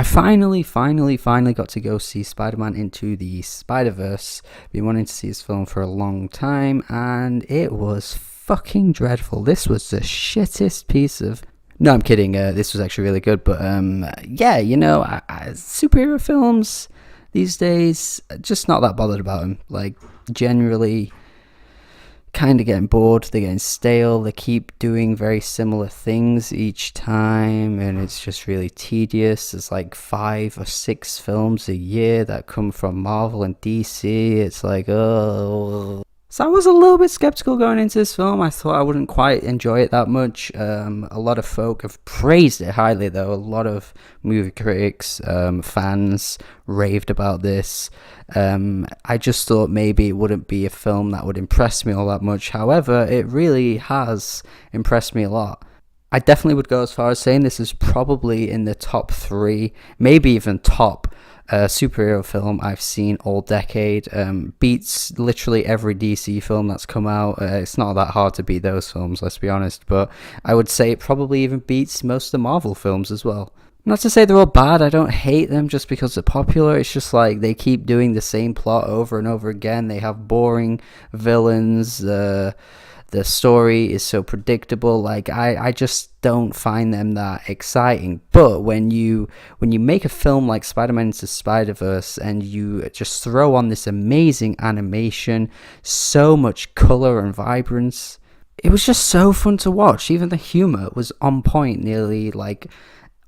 I finally got to go see Spider-Man Into the Spider-Verse. Been wanting to see this film for a long time, and it was fucking dreadful. This was the shittest piece of... No, I'm kidding. This was actually really good, but yeah, superhero films these days, just not that bothered about them. Like, generally kind of getting bored, they're getting stale, they keep doing very similar things each time, and it's just really tedious. There's like 5 or 6 films a year that come from Marvel and DC. It's like, oh. So I was a little bit skeptical going into this film. I thought I wouldn't quite enjoy it that much. A lot of folk have praised it highly, though. A lot of movie critics, fans raved about this. I just thought maybe it wouldn't be a film that would impress me all that much. However, it really has impressed me a lot. I definitely would go as far as saying this is probably in the top 3, maybe even top superhero film I've seen all decade. Beats literally every DC film that's come out. It's not that hard to beat those films, let's be honest, but I would say it probably even beats most of the Marvel films as well. Not to say they're all bad, I don't hate them just because they're popular. It's just like they keep doing the same plot over and over again. They have boring villains. The story is so predictable. Like, I just don't find them that exciting. But when you make a film like Spider-Man Into Spider-Verse and you just throw on this amazing animation, so much color and vibrance, it was just so fun to watch. Even the humor was on point nearly like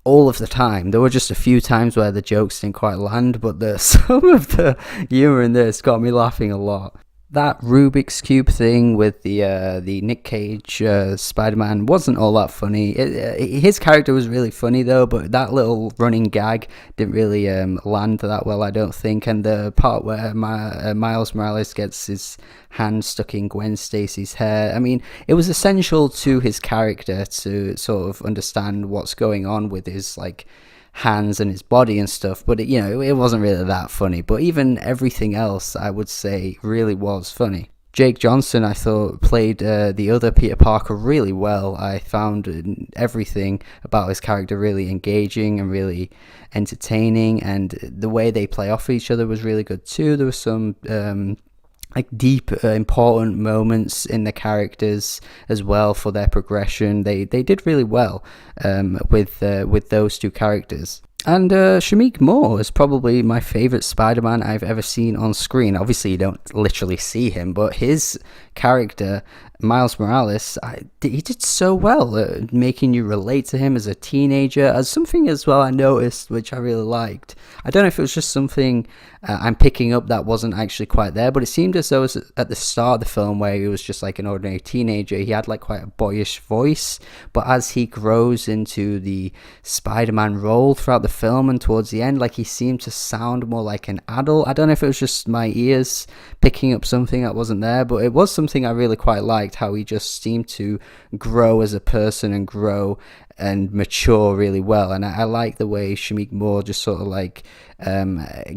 all of the time. There were just a few times where the jokes didn't quite land, but some of the humor in this got me laughing a lot. That Rubik's Cube thing with the Nick Cage Spider-Man wasn't all that funny. His character was really funny though, but that little running gag didn't really land that well, I don't think. And the part where Miles Morales gets his hand stuck in Gwen Stacy's hair, I mean, it was essential to his character to sort of understand what's going on with his like hands and his body and stuff, but it wasn't really that funny. But even everything else, I would say, really was funny. Jake Johnson, I thought, played the other Peter Parker really well. I found everything about his character really engaging and really entertaining, and the way they play off each other was really good too. There was some like deep, important moments in the characters as well for their progression. They did really well with those two characters. And Shameik Moore is probably my favourite Spider-Man I've ever seen on screen. Obviously, you don't literally see him, but his character, Miles Morales, he did so well at making you relate to him as a teenager. As something as well I noticed, which I really liked. I don't know if it was just something I'm picking up that wasn't actually quite there, but it seemed as though at the start of the film where he was just like an ordinary teenager, he had like quite a boyish voice, but as he grows into the Spider-Man role throughout the film and towards the end, like he seemed to sound more like an adult. I don't know if it was just my ears picking up something that wasn't there, but it was something I really quite liked, how he just seemed to grow as a person and grow and mature really well. And I like the way Shameik Moore just sort of like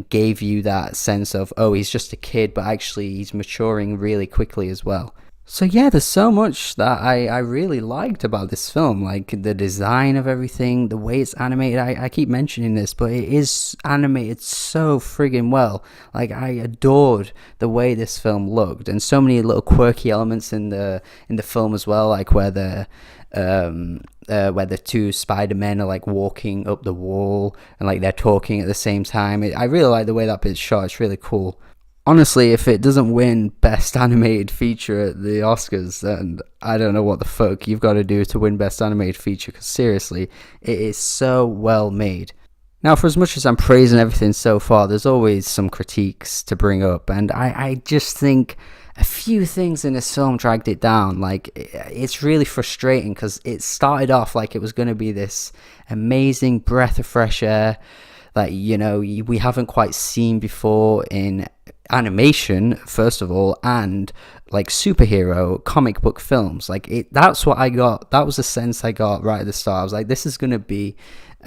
gave you that sense of, oh, he's just a kid, but actually he's maturing really quickly as well. So yeah, there's so much that I really liked about this film, like the design of everything, the way it's animated. I keep mentioning this, but it is animated so friggin' well. Like, I adored the way this film looked, and so many little quirky elements in the film as well, like where the two Spider-Men are like walking up the wall and like they're talking at the same time. I really like the way that bit's shot. It's really cool. Honestly, if it doesn't win Best Animated Feature at the Oscars, then I don't know what the fuck you've got to do to win Best Animated Feature, because seriously, it is so well made. Now, for as much as I'm praising everything so far, there's always some critiques to bring up, and I just think a few things in this film dragged it down. Like, it's really frustrating because it started off like it was going to be this amazing breath of fresh air that, we haven't quite seen before in animation, first of all, and like superhero comic book films. Like, that's what I got. That was the sense I got right at the start. I was like, this is going to be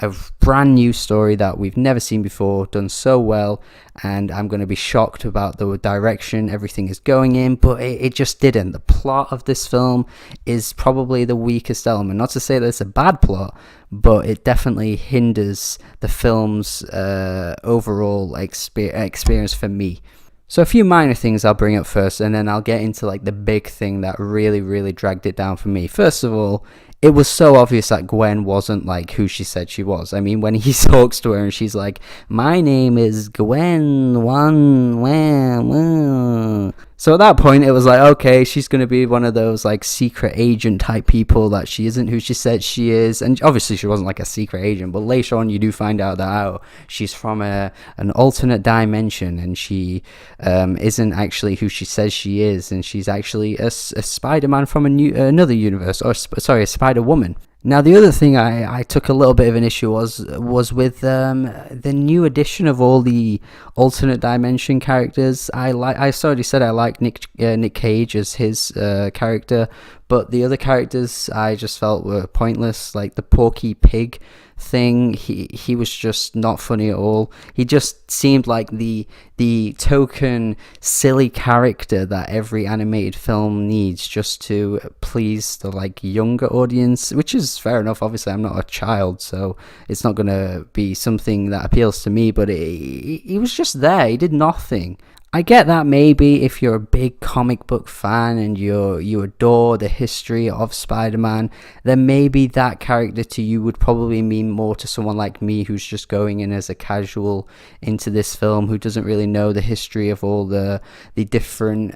a brand new story that we've never seen before, done so well, and I'm going to be shocked about the direction everything is going in, but it just didn't. The plot of this film is probably the weakest element. Not to say that it's a bad plot, but it definitely hinders the film's overall experience for me. So a few minor things I'll bring up first, and then I'll get into like the big thing that really, really dragged it down for me. First of all, it was so obvious that Gwen wasn't like who she said she was. I mean, when he talks to her and she's like, "My name is Gwen Wan." So at that point, it was like, okay, she's going to be one of those like secret agent type people that she isn't who she said she is. And obviously she wasn't like a secret agent, but later on you do find out that she's from an alternate dimension, and she isn't actually who she says she is, and she's actually a Spider-Man from another universe, or sorry, a Spider-Woman. Now, the other thing I took a little bit of an issue was with the new addition of all the alternate dimension characters. I already said I like Nick Cage as his character, but the other characters I just felt were pointless. Like the Porky Pig thing, he was just not funny at all. He just seemed like the token silly character that every animated film needs just to please the like younger audience, which is fair enough. Obviously I'm not a child, so it's not gonna be something that appeals to me, but he was just there. He did nothing. I get that maybe if you're a big comic book fan and you adore the history of Spider-Man, then maybe that character to you would probably mean more to someone like me who's just going in as a casual into this film, who doesn't really know the history of all the different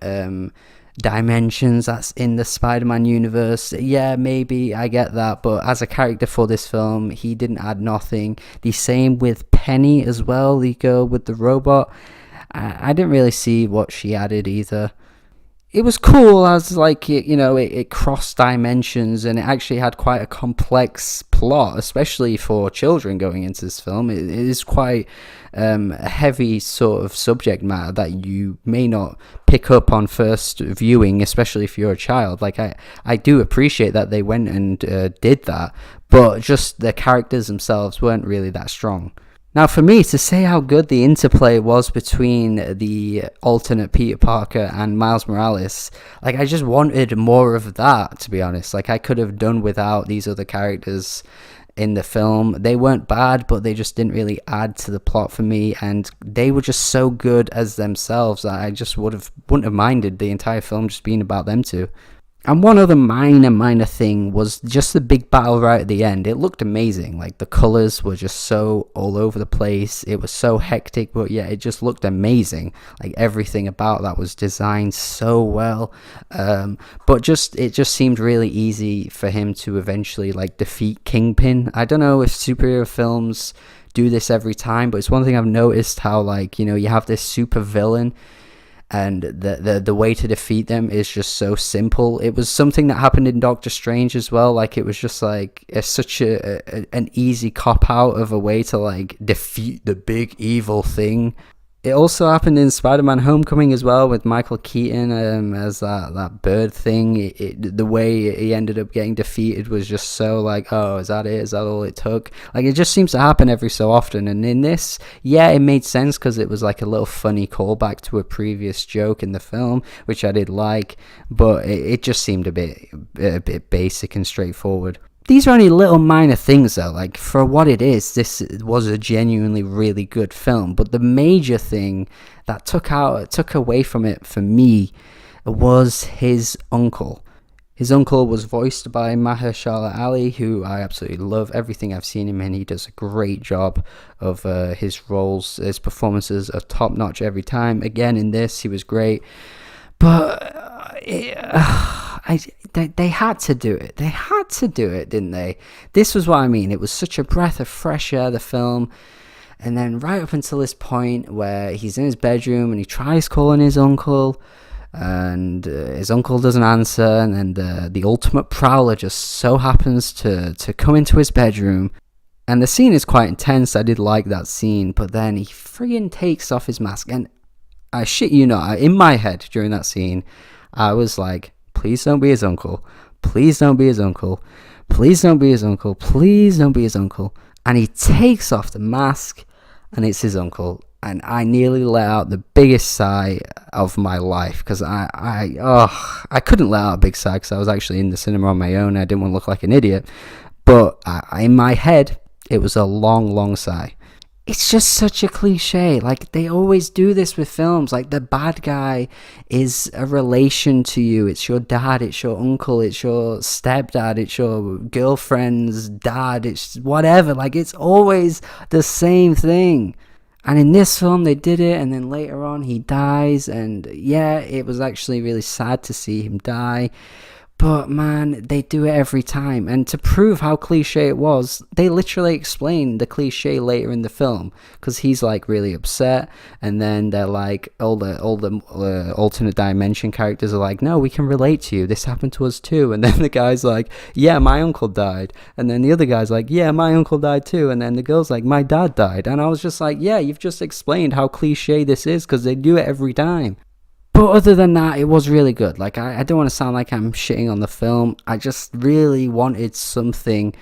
dimensions that's in the Spider-Man universe. Yeah, maybe I get that, but as a character for this film, he didn't add nothing. The same with Penny as well, the girl with the robot. I didn't really see what she added either. It was cool as like it crossed dimensions, and it actually had quite a complex plot, especially for children going into this film. It is quite a heavy sort of subject matter that you may not pick up on first viewing, especially if you're a child. Like I do appreciate that they went and did that, but just the characters themselves weren't really that strong. Now, for me, to say how good the interplay was between the alternate Peter Parker and Miles Morales, like, I just wanted more of that, to be honest. Like, I could have done without these other characters in the film. They weren't bad, but they just didn't really add to the plot for me, and they were just so good as themselves that I just wouldn't have minded the entire film just being about them two. And one other minor thing was just the big battle right at the end. It looked amazing. Like, the colors were just so all over the place. It was so hectic, but yeah, it just looked amazing. Like, everything about that was designed so well. But it just seemed really easy for him to eventually like defeat Kingpin. I don't know if superhero films do this every time, but it's one thing I've noticed, how like, you have this super villain, and the way to defeat them is just so simple. It was something that happened in Doctor Strange as well. Like, it was just like such an easy cop out of a way to like defeat the big evil thing. It also happened in Spider-Man Homecoming as well, with Michael Keaton as that bird thing. The way he ended up getting defeated was just so like, oh, is that it? Is that all it took? Like, it just seems to happen every so often. And in this, yeah, it made sense because it was like a little funny callback to a previous joke in the film, which I did like, but it just seemed a bit basic and straightforward. These are only little minor things though. Like, for what it is, this was a genuinely really good film. But the major thing that took away from it for me was his uncle. His uncle was voiced by Mahershala Ali, who I absolutely love. Everything I've seen him in, he does a great job of his roles. His performances are top notch every time. Again, in this, he was great. But they had to do it. They had to do it, didn't they? This was what I mean. It was such a breath of fresh air, the film. And then right up until this point where he's in his bedroom and he tries calling his uncle, and his uncle doesn't answer, and then the ultimate prowler just so happens to come into his bedroom. And the scene is quite intense. I did like that scene. But then he friggin' takes off his mask, and I shit you not, in my head during that scene, I was like, please don't be his uncle. Please don't be his uncle. Please don't be his uncle. Please don't be his uncle. and he takes off the mask, and it's his uncle. And I nearly let out the biggest sigh of my life, because I couldn't let out a big sigh because I was actually in the cinema on my own. I didn't want to look like an idiot, but in my head it was a long sigh. It's just such a cliche. Like, they always do this with films. Like, the bad guy is a relation to you. It's your dad, it's your uncle, it's your stepdad, it's your girlfriend's dad, it's whatever. Like, it's always the same thing. And in this film, they did it, and then later on, he dies. And yeah, it was actually really sad to see him die. But man, they do it every time. And to prove how cliche it was, they literally explain the cliche later in the film, because he's like really upset, and then they're like, all the alternate dimension characters are like, no, we can relate to you, this happened to us too. And then the guy's like, yeah, my uncle died. And then the other guy's like, yeah, my uncle died too. And then the girl's like, my dad died. And I was just like, yeah, you've just explained how cliche this is, because they do it every time. But other than that, it was really good. Like, I don't want to sound like I'm shitting on the film. I just really wanted something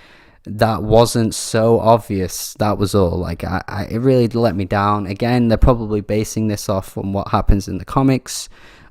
that wasn't so obvious. That was all. Like, it really let me down. Again, they're probably basing this off on what happens in the comics.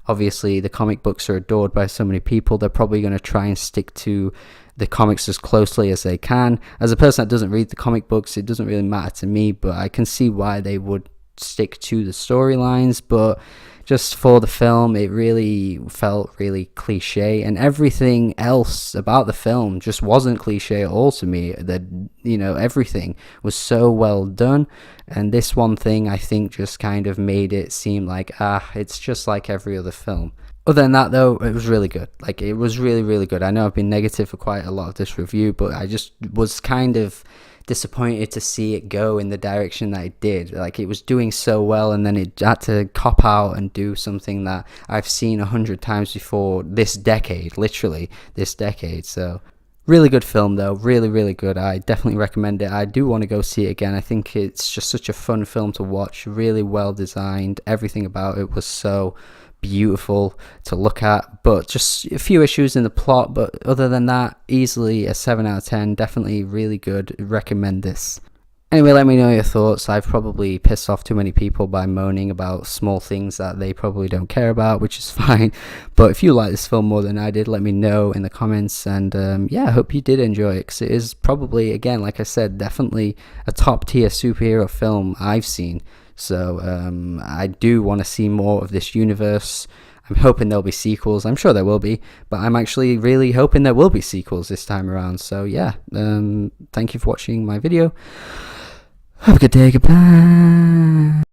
Obviously, the comic books are adored by so many people. They're probably going to try and stick to the comics as closely as they can. As a person that doesn't read the comic books, it doesn't really matter to me, but I can see why they would stick to the storylines. But just for the film, it really felt really cliche, and everything else about the film just wasn't cliche at all to me. That, you know, everything was so well done, and this one thing I think just kind of made it seem like, it's just like every other film. Other than that, though, it was really good. Like, it was really good. I know I've been negative for quite a lot of this review, but I just was kind of disappointed to see it go in the direction that it did. Like, it was doing so well, and then it had to cop out and do something that I've seen 100 times before this decade, literally this decade. So really good film, though. Really good. I definitely recommend it. I do want to go see it again. I think it's just such a fun film to watch. Really well designed. Everything about it was so beautiful to look at, but just a few issues in the plot. But other than that, easily a 7 out of 10. Definitely really good. Recommend this. Anyway, let me know your thoughts. I've probably pissed off too many people by moaning about small things that they probably don't care about, which is fine. But if you like this film more than I did, let me know in the comments. And yeah, I hope you did enjoy it, because it is probably, again, like I said, definitely a top tier superhero film I've seen. So I do want to see more of this universe. I'm hoping there'll be sequels. I'm sure there will be, but I'm actually really hoping there will be sequels this time around. So yeah, thank you for watching my video. Have a good day. Goodbye.